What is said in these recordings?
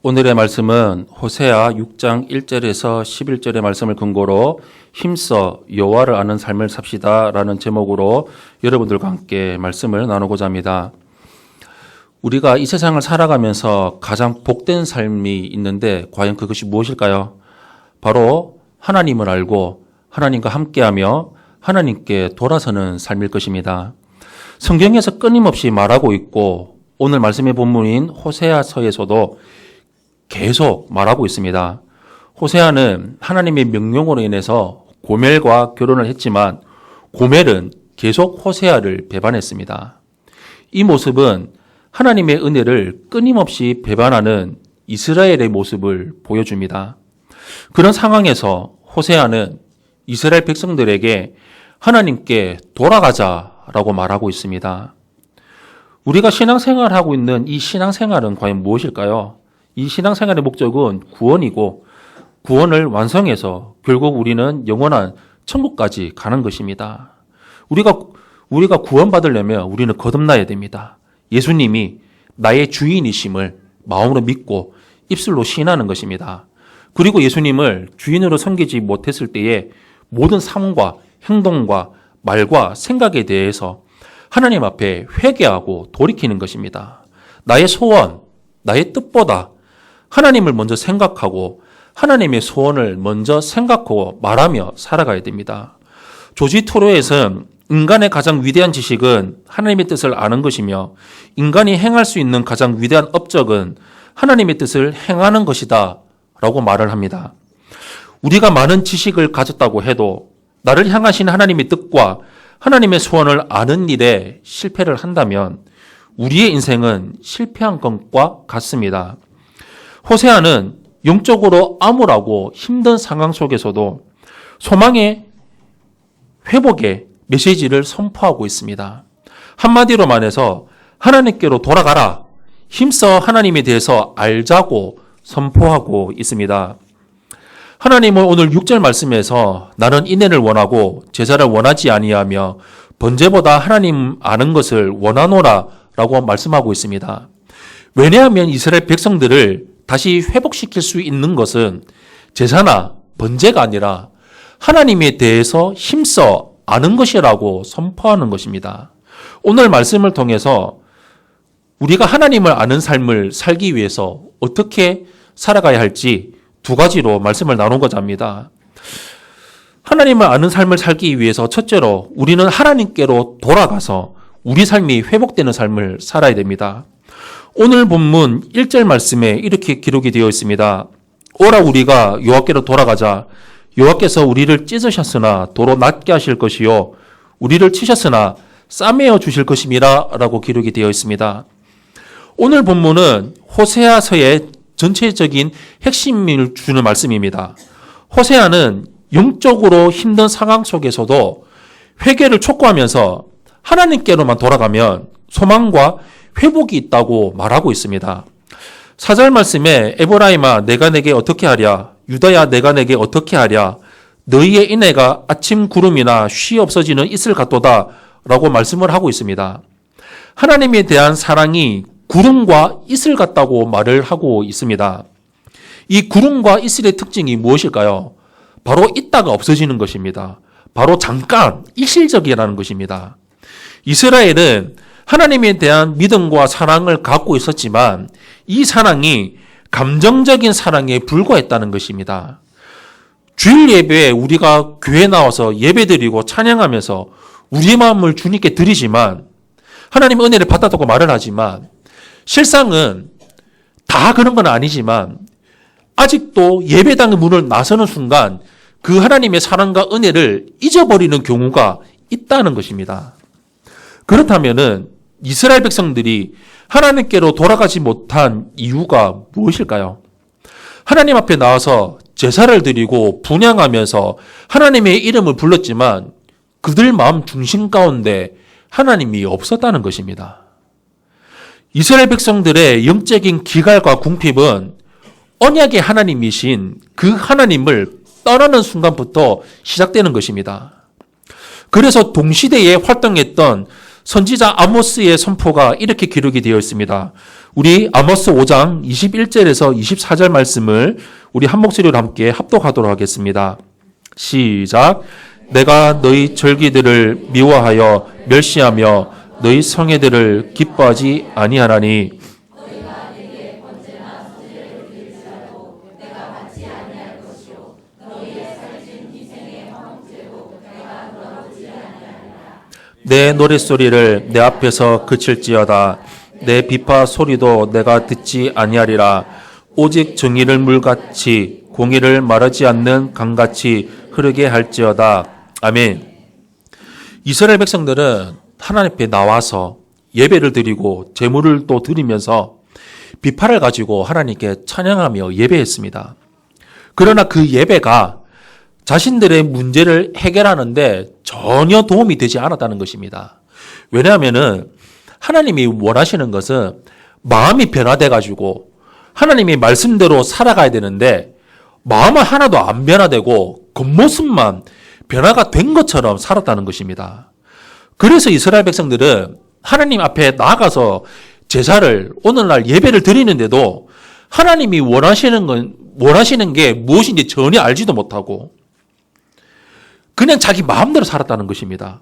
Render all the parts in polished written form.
오늘의 말씀은 호세아 6장 1절에서 11절의 말씀을 근거로 힘써 여호와를 아는 삶을 삽시다 라는 제목으로 여러분들과 함께 말씀을 나누고자 합니다. 우리가 이 세상을 살아가면서 가장 복된 삶이 있는데 과연 그것이 무엇일까요? 바로 하나님을 알고 하나님과 함께하며 하나님께 돌아서는 삶일 것입니다. 성경에서 끊임없이 말하고 있고 오늘 말씀의 본문인 호세아서에서도 계속 말하고 있습니다. 호세아는 하나님의 명령으로 인해서 고멜과 결혼을 했지만 고멜은 계속 호세아를 배반했습니다. 이 모습은 하나님의 은혜를 끊임없이 배반하는 이스라엘의 모습을 보여줍니다. 그런 상황에서 호세아는 이스라엘 백성들에게 하나님께 돌아가자라고 말하고 있습니다. 우리가 신앙생활을 하고 있는 이 신앙생활은 과연 무엇일까요? 이 신앙생활의 목적은 구원이고 구원을 완성해서 결국 우리는 영원한 천국까지 가는 것입니다. 우리가 구원받으려면 우리는 거듭나야 됩니다. 예수님이 나의 주인이심을 마음으로 믿고 입술로 시인하는 것입니다. 그리고 예수님을 주인으로 섬기지 못했을 때에 모든 삶과 행동과 말과 생각에 대해서 하나님 앞에 회개하고 돌이키는 것입니다. 나의 소원, 나의 뜻보다 하나님을 먼저 생각하고 하나님의 소원을 먼저 생각하고 말하며 살아가야 됩니다. 조지 토로에서는 인간의 가장 위대한 지식은 하나님의 뜻을 아는 것이며 인간이 행할 수 있는 가장 위대한 업적은 하나님의 뜻을 행하는 것이다 라고 말을 합니다. 우리가 많은 지식을 가졌다고 해도 나를 향하신 하나님의 뜻과 하나님의 소원을 아는 일에 실패를 한다면 우리의 인생은 실패한 것과 같습니다. 호세아는 영적으로 암울하고 힘든 상황 속에서도 소망의 회복의 메시지를 선포하고 있습니다. 한마디로 말해서 하나님께로 돌아가라, 힘써 하나님에 대해서 알자고 선포하고 있습니다. 하나님은 오늘 6절 말씀에서 나는 인내를 원하고 제사를 원하지 아니하며 번제보다 하나님 아는 것을 원하노라 라고 말씀하고 있습니다. 왜냐하면 이스라엘 백성들을 다시 회복시킬 수 있는 것은 제사나 번제가 아니라 하나님에 대해서 힘써 아는 것이라고 선포하는 것입니다. 오늘 말씀을 통해서 우리가 하나님을 아는 삶을 살기 위해서 어떻게 살아가야 할지 두 가지로 말씀을 나누고자 합니다. 하나님을 아는 삶을 살기 위해서 첫째로 우리는 하나님께로 돌아가서 우리 삶이 회복되는 삶을 살아야 됩니다. 오늘 본문 1절 말씀에 이렇게 기록이 되어 있습니다. 오라 우리가 여호와께로 돌아가자. 여호와께서 우리를 찢으셨으나 도로 낫게 하실 것이요 우리를 치셨으나 싸매어 주실 것임이라 라고 기록이 되어 있습니다. 오늘 본문은 호세아서의 전체적인 핵심을 주는 말씀입니다. 호세아는 영적으로 힘든 상황 속에서도 회개를 촉구하면서 하나님께로만 돌아가면 소망과 회복이 있다고 말하고 있습니다. 4절 말씀에 에브라임아 내가 내게 어떻게 하랴 유다야 내가 내게 어떻게 하랴 너희의 인애가 아침 구름이나 쉬 없어지는 이슬 같도다 라고 말씀을 하고 있습니다. 하나님에 대한 사랑이 구름과 이슬 같다고 말을 하고 있습니다. 이 구름과 이슬의 특징이 무엇일까요? 바로 있다가 없어지는 것입니다. 바로 잠깐 일시적이라는 것입니다. 이스라엘은 하나님에 대한 믿음과 사랑을 갖고 있었지만 이 사랑이 감정적인 사랑에 불과했다는 것입니다. 주일 예배에 우리가 교회 나와서 예배드리고 찬양하면서 우리 마음을 주님께 드리지만 하나님의 은혜를 받았다고 말을 하지만 실상은 다 그런 건 아니지만 아직도 예배당의 문을 나서는 순간 그 하나님의 사랑과 은혜를 잊어버리는 경우가 있다는 것입니다. 그렇다면은 이스라엘 백성들이 하나님께로 돌아가지 못한 이유가 무엇일까요? 하나님 앞에 나와서 제사를 드리고 분향하면서 하나님의 이름을 불렀지만 그들 마음 중심 가운데 하나님이 없었다는 것입니다. 이스라엘 백성들의 영적인 기갈과 궁핍은 언약의 하나님이신 그 하나님을 떠나는 순간부터 시작되는 것입니다. 그래서 동시대에 활동했던 선지자 아모스의 선포가 이렇게 기록이 되어 있습니다. 우리 아모스 5장 21절에서 24절 말씀을 우리 한 목소리로 함께 합독하도록 하겠습니다. 시작. 내가 너희 절기들을 미워하여 멸시하며 너희 성회들을 기뻐하지 아니하나니 내 노랫소리를 내 앞에서 그칠지어다. 내 비파 소리도 내가 듣지 아니하리라. 오직 정의를 물같이 공의를 마르지 않는 강같이 흐르게 할지어다. 아멘. 이스라엘 백성들은 하나님 앞에 나와서 예배를 드리고 제물을 또 드리면서 비파를 가지고 하나님께 찬양하며 예배했습니다. 그러나 그 예배가 자신들의 문제를 해결하는데 전혀 도움이 되지 않았다는 것입니다. 왜냐하면은 하나님이 원하시는 것은 마음이 변화돼 가지고 하나님이 말씀대로 살아가야 되는데 마음은 하나도 안 변화되고 겉모습만 변화가 된 것처럼 살았다는 것입니다. 그래서 이스라엘 백성들은 하나님 앞에 나아가서 제사를 오늘날 예배를 드리는데도 하나님이 원하시는 게 무엇인지 전혀 알지도 못하고 그냥 자기 마음대로 살았다는 것입니다.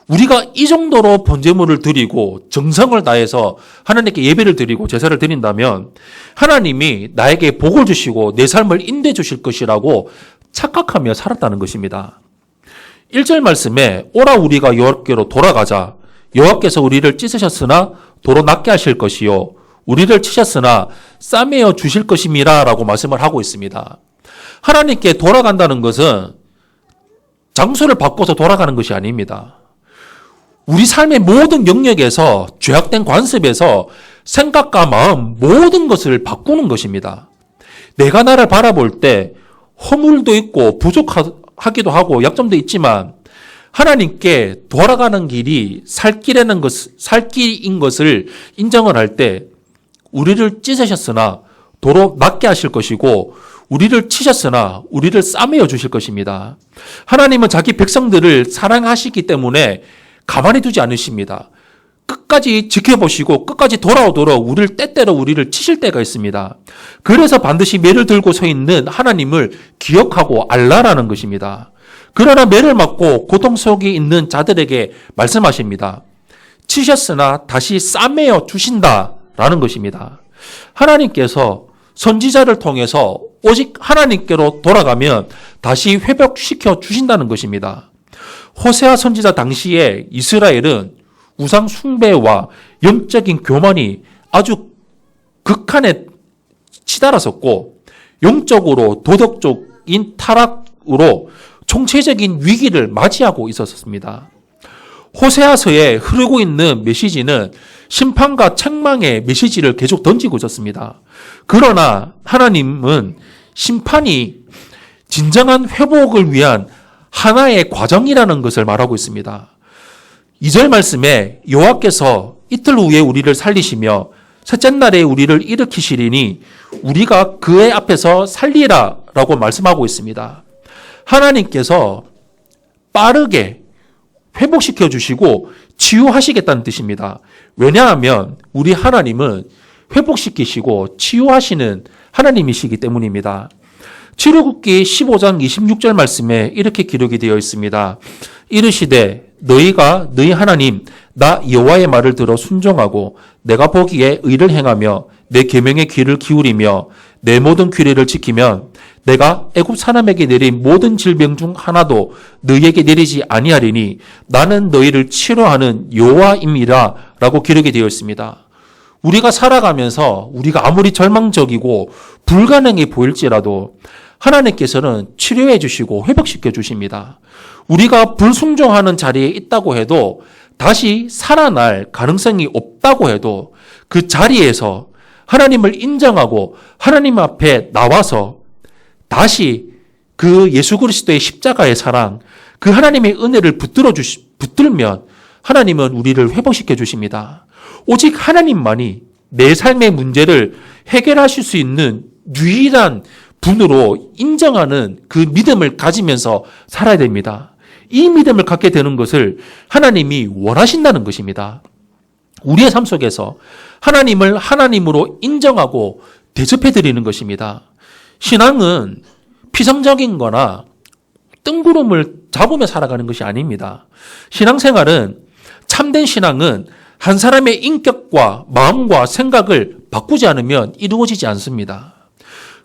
우리가 이 정도로 번제물을 드리고 정성을 다해서 하나님께 예배를 드리고 제사를 드린다면 하나님이 나에게 복을 주시고 내 삶을 인도해 주실 것이라고 착각하며 살았다는 것입니다. 1절 말씀에 오라 우리가 여호와께로 돌아가자. 여호와께서 우리를 찢으셨으나 도로 낫게 하실 것이요 우리를 치셨으나 싸매어 주실 것임이라 라고 말씀을 하고 있습니다. 하나님께 돌아간다는 것은 장소를 바꿔서 돌아가는 것이 아닙니다. 우리 삶의 모든 영역에서 죄악된 관습에서 생각과 마음 모든 것을 바꾸는 것입니다. 내가 나를 바라볼 때 허물도 있고 부족하기도 하고 약점도 있지만 하나님께 돌아가는 길이 살 길인 것을 인정을 할 때 우리를 찢으셨으나 도로 낫게 하실 것이고 우리를 치셨으나 우리를 싸매어 주실 것입니다. 하나님은 자기 백성들을 사랑하시기 때문에 가만히 두지 않으십니다. 끝까지 지켜보시고 끝까지 돌아오도록 때때로 우리를 치실 때가 있습니다. 그래서 반드시 매를 들고 서 있는 하나님을 기억하고 알라라는 것입니다. 그러나 매를 맞고 고통 속에 있는 자들에게 말씀하십니다. 치셨으나 다시 싸매어 주신다라는 것입니다. 하나님께서 선지자를 통해서 오직 하나님께로 돌아가면 다시 회복시켜 주신다는 것입니다. 호세아 선지자 당시에 이스라엘은 우상 숭배와 영적인 교만이 아주 극한에 치달았었고 영적으로 도덕적인 타락으로 총체적인 위기를 맞이하고 있었습니다. 호세아서에 흐르고 있는 메시지는 심판과 책망의 메시지를 계속 던지고 있었습니다. 그러나 하나님은 심판이 진정한 회복을 위한 하나의 과정이라는 것을 말하고 있습니다. 2절 말씀에 여호와께서 이틀 후에 우리를 살리시며 셋째 날에 우리를 일으키시리니 우리가 그의 앞에서 살리라 라고 말씀하고 있습니다. 하나님께서 빠르게 회복시켜 주시고 치유하시겠다는 뜻입니다. 왜냐하면 우리 하나님은 회복시키시고 치유하시는 하나님이시기 때문입니다. 출애굽기 15장 26절 말씀에 이렇게 기록이 되어 있습니다. 이르시되 너희가 너희 하나님 나 여호와의 말을 들어 순종하고 내가 보기에 의를 행하며 내 계명에 귀를 기울이며 내 모든 규례를 지키면 내가 애굽 사람에게 내린 모든 질병 중 하나도 너희에게 내리지 아니하리니 나는 너희를 치료하는 여호와임이라 라고 기록이 되어 있습니다. 우리가 살아가면서 우리가 아무리 절망적이고 불가능해 보일지라도 하나님께서는 치료해 주시고 회복시켜 주십니다. 우리가 불순종하는 자리에 있다고 해도 다시 살아날 가능성이 없다고 해도 그 자리에서 하나님을 인정하고 하나님 앞에 나와서 다시 그 예수 그리스도의 십자가의 사랑, 그 하나님의 은혜를 붙들면 하나님은 우리를 회복시켜 주십니다. 오직 하나님만이 내 삶의 문제를 해결하실 수 있는 유일한 분으로 인정하는 그 믿음을 가지면서 살아야 됩니다. 이 믿음을 갖게 되는 것을 하나님이 원하신다는 것입니다. 우리의 삶 속에서 하나님을 하나님으로 인정하고 대접해 드리는 것입니다. 신앙은 피상적인 거나 뜬구름을 잡으며 살아가는 것이 아닙니다. 신앙생활은, 참된 신앙은 한 사람의 인격과 마음과 생각을 바꾸지 않으면 이루어지지 않습니다.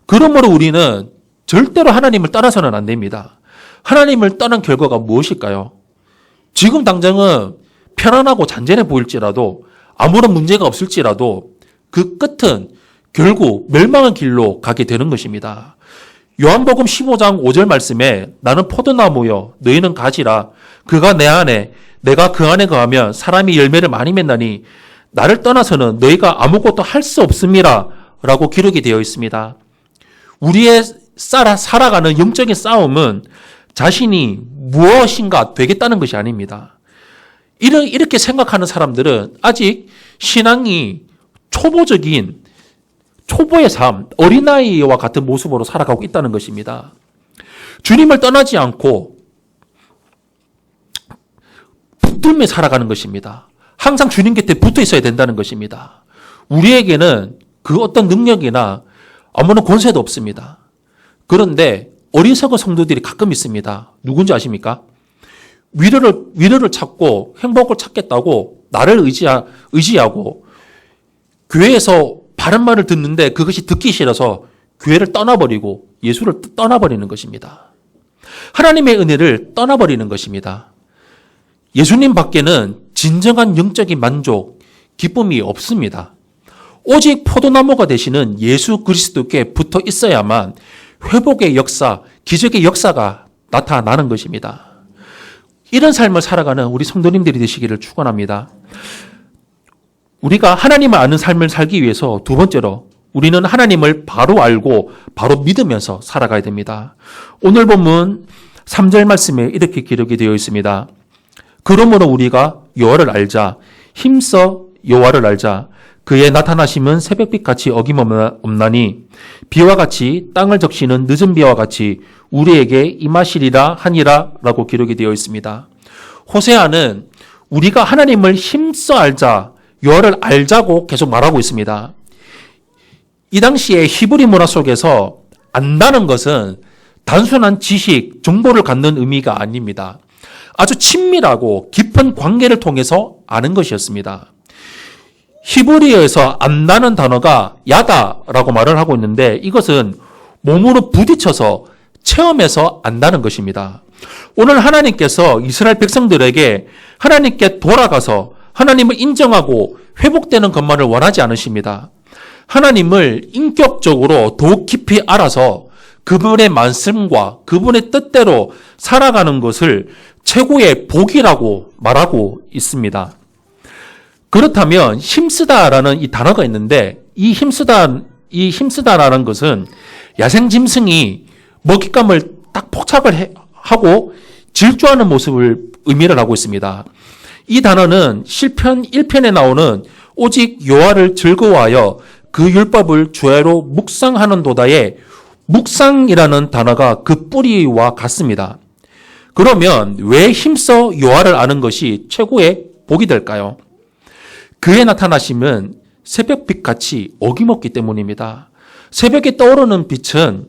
그러므로 우리는 절대로 하나님을 떠나서는 안 됩니다. 하나님을 떠난 결과가 무엇일까요? 지금 당장은 편안하고 잔잔해 보일지라도, 아무런 문제가 없을지라도 그 끝은 결국 멸망의 길로 가게 되는 것입니다. 요한복음 15장 5절 말씀에 나는 포도나무여 너희는 가지라 그가 내 안에 내가 그 안에 거하면 사람이 열매를 많이 맺나니 나를 떠나서는 너희가 아무것도 할 수 없음이라 라고 기록이 되어 있습니다. 우리의 살아가는 영적인 싸움은 자신이 무엇인가 되겠다는 것이 아닙니다. 이렇게 생각하는 사람들은 아직 신앙이 초보의 삶, 어린아이와 같은 모습으로 살아가고 있다는 것입니다. 주님을 떠나지 않고 붙들며 살아가는 것입니다. 항상 주님 곁에 붙어 있어야 된다는 것입니다. 우리에게는 그 어떤 능력이나 아무런 권세도 없습니다. 그런데 어리석은 성도들이 가끔 있습니다. 누군지 아십니까? 위로를 찾고 행복을 찾겠다고 나를 의지하고 교회에서 바른 말을 듣는데 그것이 듣기 싫어서 교회를 떠나버리고 예수를 떠나버리는 것입니다. 하나님의 은혜를 떠나버리는 것입니다. 예수님 밖에는 진정한 영적인 만족, 기쁨이 없습니다. 오직 포도나무가 되시는 예수 그리스도께 붙어 있어야만 회복의 역사, 기적의 역사가 나타나는 것입니다. 이런 삶을 살아가는 우리 성도님들이 되시기를 축원합니다. 우리가 하나님을 아는 삶을 살기 위해서 두 번째로 우리는 하나님을 바로 알고 바로 믿으면서 살아가야 됩니다. 오늘 본문 3절 말씀에 이렇게 기록이 되어 있습니다. 그러므로 우리가 여호와를 알자. 힘써 여호와를 알자. 그의 나타나심은 새벽빛같이 어김없나니 비와 같이 땅을 적시는 늦은 비와 같이 우리에게 임하시리라 하니라 라고 기록이 되어 있습니다. 호세아는 우리가 하나님을 힘써 알자, 여호와를 알자고 계속 말하고 있습니다. 이 당시에 히브리 문화 속에서 안다는 것은 단순한 지식, 정보를 갖는 의미가 아닙니다. 아주 친밀하고 깊은 관계를 통해서 아는 것이었습니다. 히브리어에서 안다는 단어가 야다라고 말을 하고 있는데 이것은 몸으로 부딪혀서 체험해서 안다는 것입니다. 오늘 하나님께서 이스라엘 백성들에게 하나님께 돌아가서 하나님을 인정하고 회복되는 것만을 원하지 않으십니다. 하나님을 인격적으로 더욱 깊이 알아서 그분의 말씀과 그분의 뜻대로 살아가는 것을 최고의 복이라고 말하고 있습니다. 그렇다면 힘쓰다라는 이 단어가 있는데 이 힘쓰다라는 것은 야생 짐승이 먹잇감을 딱 포착을 하고 질주하는 모습을 의미를 하고 있습니다. 이 단어는 시편 1편에 나오는 오직 여호와를 즐거워하여 그 율법을 주야로 묵상하는 도다의 묵상이라는 단어가 그 뿌리와 같습니다. 그러면 왜 힘써 여호와를 아는 것이 최고의 복이 될까요? 그의 나타나심은 새벽빛같이 어김없기 때문입니다. 새벽에 떠오르는 빛은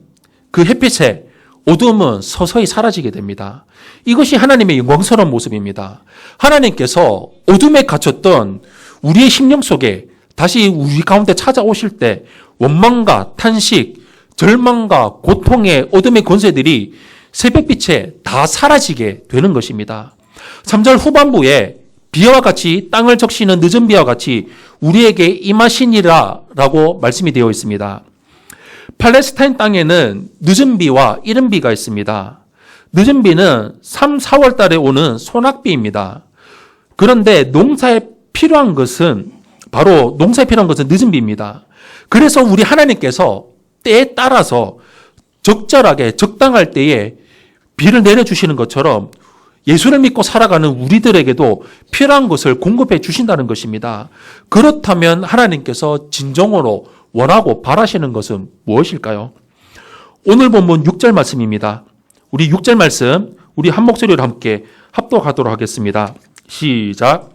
그 햇빛에 어두움은 서서히 사라지게 됩니다. 이것이 하나님의 영광스러운 모습입니다. 하나님께서 어둠에 갇혔던 우리의 심령 속에 다시 우리 가운데 찾아오실 때 원망과 탄식, 절망과 고통의 어둠의 권세들이 새벽빛에 다 사라지게 되는 것입니다. 3절 후반부에 비와 같이 땅을 적시는 늦은 비와 같이 우리에게 임하시니라 라고 말씀이 되어 있습니다. 팔레스타인 땅에는 늦은 비와 이른 비가 있습니다. 늦은 비는 3, 4월 달에 오는 소낙비입니다. 그런데 농사에 필요한 것은 늦은 비입니다. 그래서 우리 하나님께서 때에 따라서 적절하게 적당할 때에 비를 내려주시는 것처럼 예수를 믿고 살아가는 우리들에게도 필요한 것을 공급해 주신다는 것입니다. 그렇다면 하나님께서 진정으로 원하고 바라시는 것은 무엇일까요? 오늘 본문 6절 말씀입니다. 우리 6절 말씀 우리 한 목소리로 함께 합독하도록 하겠습니다. 시작.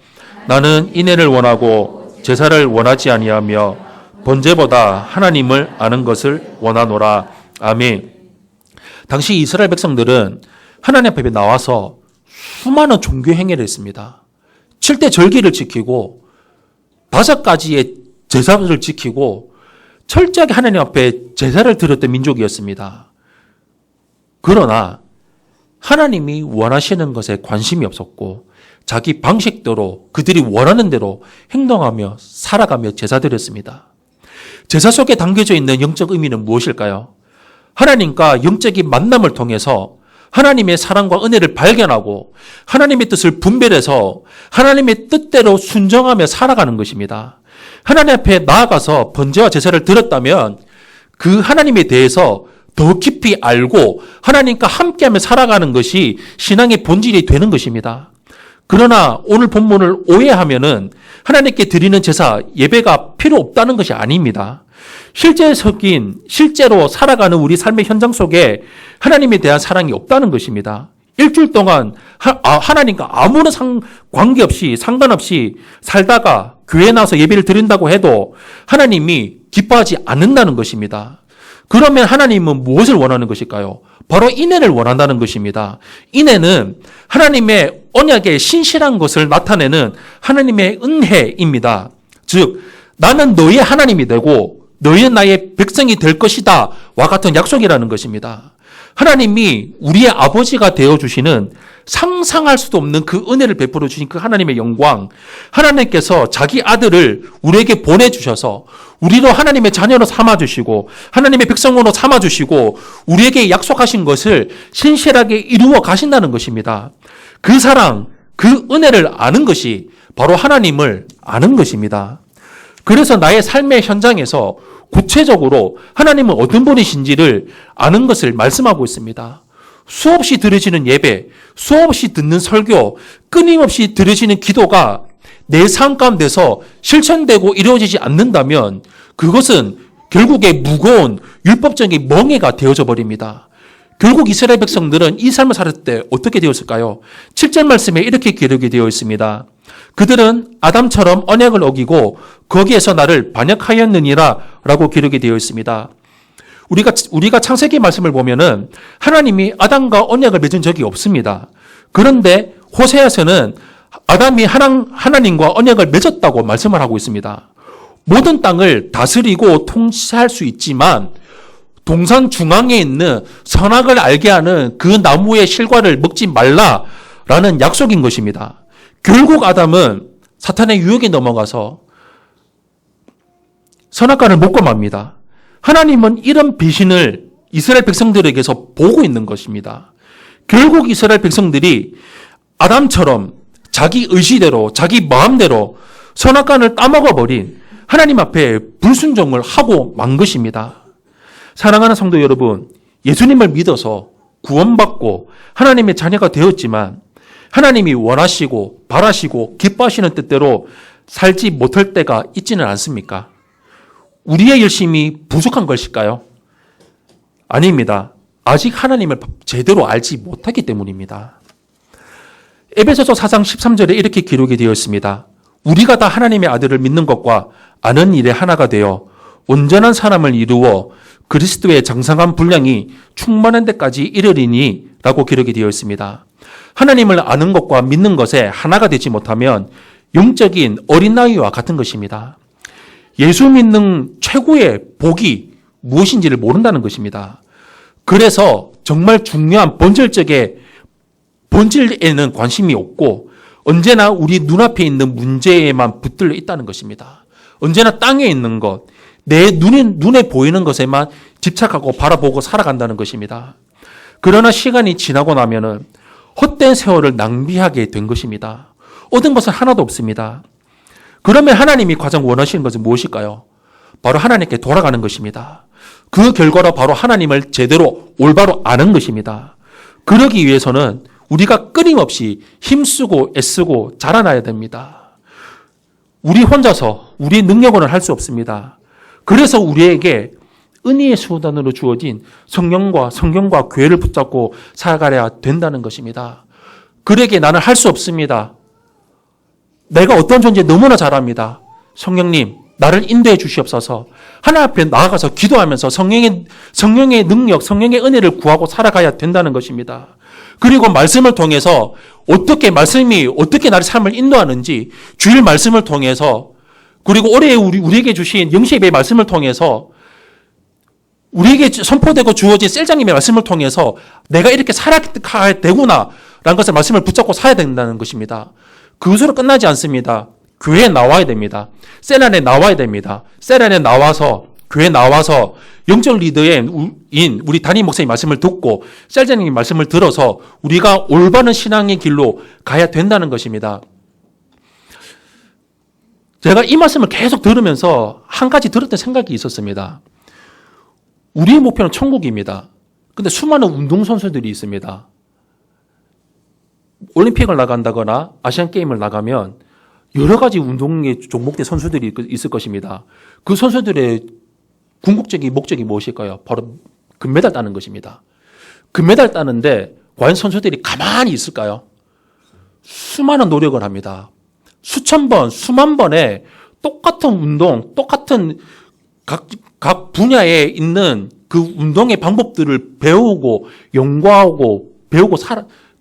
나는 인애를 원하고 제사를 원하지 아니하며 번제보다 하나님을 아는 것을 원하노라. 아멘. 당시 이스라엘 백성들은 하나님 앞에 나와서 수많은 종교 행위를 했습니다. 7대 절기를 지키고 5가지의 제사를 지키고 철저하게 하나님 앞에 제사를 드렸던 민족이었습니다. 그러나 하나님이 원하시는 것에 관심이 없었고 자기 방식대로 그들이 원하는 대로 행동하며 살아가며 제사 드렸습니다. 제사 속에 담겨져 있는 영적 의미는 무엇일까요? 하나님과 영적인 만남을 통해서 하나님의 사랑과 은혜를 발견하고 하나님의 뜻을 분별해서 하나님의 뜻대로 순종하며 살아가는 것입니다. 하나님 앞에 나아가서 번제와 제사를 드렸다면 그 하나님에 대해서 더 깊이 알고 하나님과 함께하며 살아가는 것이 신앙의 본질이 되는 것입니다. 그러나 오늘 본문을 오해하면은 하나님께 드리는 제사, 예배가 필요 없다는 것이 아닙니다. 실제로 살아가는 우리 삶의 현장 속에 하나님에 대한 사랑이 없다는 것입니다. 일주일 동안 하나님과 아무런 관계없이 상관없이 살다가 교회에 나와서 예배를 드린다고 해도 하나님이 기뻐하지 않는다는 것입니다. 그러면 하나님은 무엇을 원하는 것일까요? 바로 인애를 원한다는 것입니다. 인애는 하나님의 언약에 신실한 것을 나타내는 하나님의 은혜입니다. 즉 나는 너의 하나님이 되고 너희는 나의 백성이 될 것이다 와 같은 약속이라는 것입니다. 하나님이 우리의 아버지가 되어주시는 상상할 수도 없는 그 은혜를 베풀어 주신 그 하나님의 영광, 하나님께서 자기 아들을 우리에게 보내주셔서 우리로 하나님의 자녀로 삼아주시고 하나님의 백성으로 삼아주시고 우리에게 약속하신 것을 신실하게 이루어 가신다는 것입니다. 그 사랑, 그 은혜를 아는 것이 바로 하나님을 아는 것입니다. 그래서 나의 삶의 현장에서 구체적으로 하나님은 어떤 분이신지를 아는 것을 말씀하고 있습니다. 수없이 드려지는 예배, 수없이 듣는 설교, 끊임없이 드려지는 기도가 내 삶 가운데서 실천되고 이루어지지 않는다면 그것은 결국에 무거운 율법적인 멍해가 되어져 버립니다. 결국 이스라엘 백성들은 이 삶을 살았을 때 어떻게 되었을까요? 7절 말씀에 이렇게 기록이 되어 있습니다. 그들은 아담처럼 언약을 어기고 거기에서 나를 반역하였느니라 라고 기록이 되어 있습니다. 우리가 창세기 말씀을 보면은 하나님이 아담과 언약을 맺은 적이 없습니다. 그런데 호세아서는 아담이 하나님과 언약을 맺었다고 말씀을 하고 있습니다. 모든 땅을 다스리고 통치할 수 있지만 동산 중앙에 있는 선악을 알게 하는 그 나무의 실과를 먹지 말라라는 약속인 것입니다. 결국 아담은 사탄의 유혹에 넘어가서 선악과를 먹고 맙니다. 하나님은 이런 배신을 이스라엘 백성들에게서 보고 있는 것입니다. 결국 이스라엘 백성들이 아담처럼 자기 의지대로 자기 마음대로 선악과를 따먹어버린 하나님 앞에 불순종을 하고 만 것입니다. 사랑하는 성도 여러분, 예수님을 믿어서 구원받고 하나님의 자녀가 되었지만 하나님이 원하시고 바라시고 기뻐하시는 뜻대로 살지 못할 때가 있지는 않습니까? 우리의 열심이 부족한 것일까요? 아닙니다. 아직 하나님을 제대로 알지 못하기 때문입니다. 에베소서 4장 13절에 이렇게 기록이 되어 있습니다. 우리가 다 하나님의 아들을 믿는 것과 아는 일에 하나가 되어 온전한 사람을 이루어 그리스도의 장성한 분량이 충만한 데까지 이르리니 라고 기록이 되어 있습니다. 하나님을 아는 것과 믿는 것에 하나가 되지 못하면 영적인 어린아이와 같은 것입니다. 예수 믿는 최고의 복이 무엇인지를 모른다는 것입니다. 그래서 정말 중요한 본질에는 관심이 없고 언제나 우리 눈앞에 있는 문제에만 붙들려 있다는 것입니다. 언제나 땅에 있는 것, 내 눈에 보이는 것에만 집착하고 바라보고 살아간다는 것입니다. 그러나 시간이 지나고 나면은 헛된 세월을 낭비하게 된 것입니다. 얻은 것은 하나도 없습니다. 그러면 하나님이 가장 원하시는 것은 무엇일까요? 바로 하나님께 돌아가는 것입니다. 그 결과로 바로 하나님을 제대로 올바로 아는 것입니다. 그러기 위해서는 우리가 끊임없이 힘쓰고 애쓰고 자라나야 됩니다. 우리 혼자서 우리 능력으로는 할 수 없습니다. 그래서 우리에게 은혜의 수단으로 주어진 성경과 교회를 붙잡고 살아가야 된다는 것입니다. 그러기에 나는 할 수 없습니다. 내가 어떤 존재 너무나 잘 압니다. 성령님, 나를 인도해 주시옵소서. 하나님 앞에 나아가서 기도하면서 성령의 능력, 성령의 은혜를 구하고 살아가야 된다는 것입니다. 그리고 말씀을 통해서 말씀이 어떻게 나의 삶을 인도하는지 주일 말씀을 통해서 그리고 올해 우리에게 주신 영시예배의 말씀을 통해서 우리에게 선포되고 주어진 셀장님의 말씀을 통해서 내가 이렇게 살아가야 되구나라는 것을 말씀을 붙잡고 살아야 된다는 것입니다. 그것으로 끝나지 않습니다. 교회에 나와야 됩니다. 셀 안에 나와야 됩니다. 셀 안에 나와서 교회에 나와서 영적 리더인 우리 담임 목사님 말씀을 듣고 셀장님 말씀을 들어서 우리가 올바른 신앙의 길로 가야 된다는 것입니다. 제가 이 말씀을 계속 들으면서 한 가지 들었던 생각이 있었습니다. 우리의 목표는 천국입니다. 근데 수많은 운동선수들이 있습니다. 올림픽을 나간다거나 아시안게임을 나가면 여러 가지 운동의 종목대 선수들이 있을 것입니다. 그 선수들의 궁극적인 목적이 무엇일까요? 바로 금메달 따는 것입니다. 금메달 따는데 과연 선수들이 가만히 있을까요? 수많은 노력을 합니다. 수천 번, 수만 번의 똑같은 운동, 똑같은 각 분야에 있는 그 운동의 방법들을 배우고 연구하고 배우고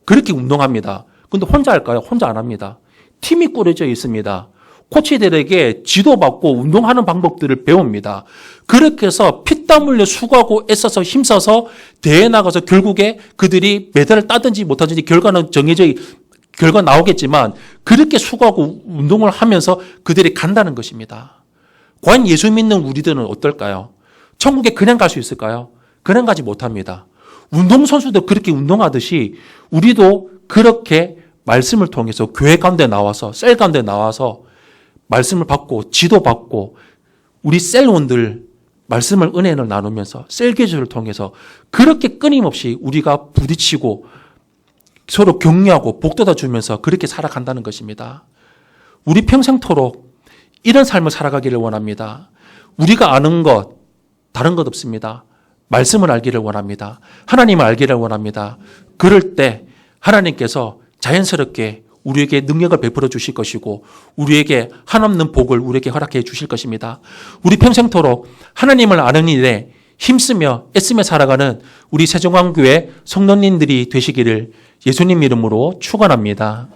그렇게 운동합니다. 근데 혼자 할까요? 혼자 안 합니다. 팀이 꾸려져 있습니다. 코치들에게 지도받고 운동하는 방법들을 배웁니다. 그렇게 해서 피땀 흘려 수고하고 애써서 힘써서 대회에 나가서 결국에 그들이 메달을 따든지 못하든지 결과 나오겠지만 그렇게 수고하고 운동을 하면서 그들이 간다는 것입니다. 과연 예수 믿는 우리들은 어떨까요? 천국에 그냥 갈 수 있을까요? 그냥 가지 못합니다. 운동선수도 그렇게 운동하듯이 우리도 그렇게 말씀을 통해서 교회 가운데 나와서 셀 가운데 나와서 말씀을 받고 지도받고 우리 셀원들 말씀을 은혜를 나누면서 셀교제를 통해서 그렇게 끊임없이 우리가 부딪히고 서로 격려하고 복돋아 주면서 그렇게 살아간다는 것입니다. 우리 평생토록 이런 삶을 살아가기를 원합니다. 우리가 아는 것 다른 것 없습니다. 말씀을 알기를 원합니다. 하나님을 알기를 원합니다. 그럴 때 하나님께서 자연스럽게 우리에게 능력을 베풀어 주실 것이고 우리에게 한없는 복을 우리에게 허락해 주실 것입니다. 우리 평생토록 하나님을 아는 일에 힘쓰며 애쓰며 살아가는 우리 세종왕교회 성도님들이 되시기를 예수님 이름으로 축원합니다.